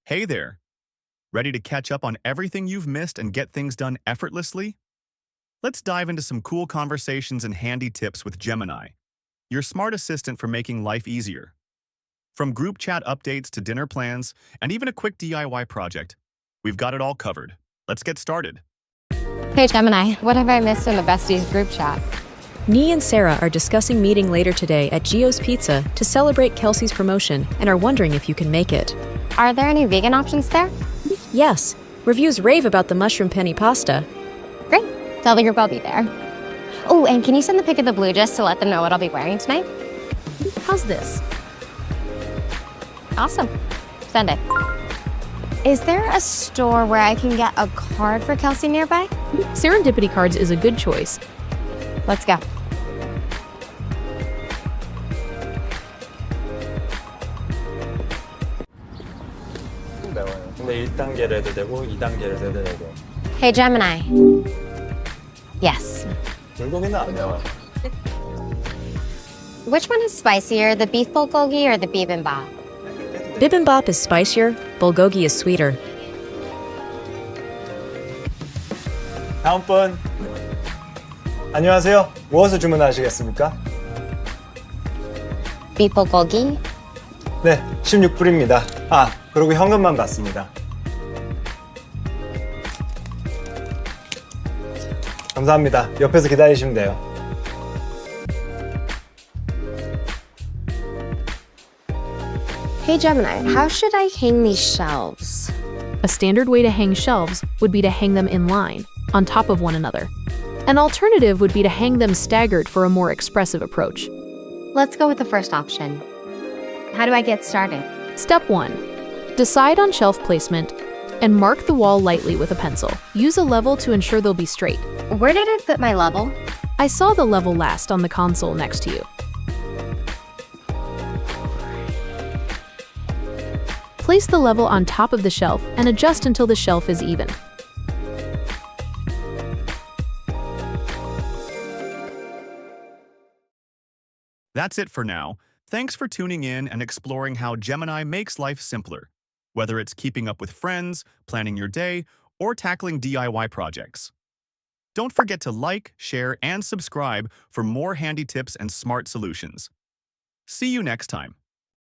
Hey there! Ready to catch up on everything you've missed and get things done effortlessly? Let's dive into some cool conversations and handy tips with Gemini, your smart assistant for making life easier. From group chat updates to dinner plans, and even a quick DIY project, we've got it all covered. Let's get started. Hey Gemini, what have I missed in the besties group chat? Nee and Sarah are discussing meeting later today at Gio's Pizza to celebrate Kelsey's promotion and are wondering if you can make it. Are there any vegan options there? Yes, reviews rave about the mushroom penny pasta. Great, tell the group I'll be there. Oh, and can you send the pic of the blue just to let them know what I'll be wearing tonight? How's this? Awesome, send it. Is there a store where I can get a card for Kelsey nearby? Serendipity Cards is a good choice. Let's go. 근데 1단계를 해도 되고 2단계를 해도 되고 Hey Gemini. Yes. 불고기는 안 나와요. Which one is spicier, the beef bulgogi or the bibimbap? Bibimbap is spicier, bulgogi is sweeter. 다음 분 안녕하세요. 무엇을 주문하시겠습니까? Beef bulgogi? 네, 16불입니다. 아, 그리고 현금만 받습니다. 감사합니다. 옆에서 기다리시면 돼요. Hey Gemini, how should I hang these shelves? A standard way to hang shelves would be to hang them in line, on top of one another. An alternative would be to hang them staggered for a more expressive approach. Let's go with the first option. How do I get started? Step 1. Decide on shelf placement and mark the wall lightly with a pencil. Use a level to ensure they'll be straight. Where did I put my level? I saw the level last on the console next to you. Place the level on top of the shelf and adjust until the shelf is even. That's it for now. Thanks for tuning in and exploring how Gemini makes life simpler, whether it's keeping up with friends, planning your day, or tackling DIY projects. Don't forget to like, share, and subscribe for more handy tips and smart solutions. See you next time.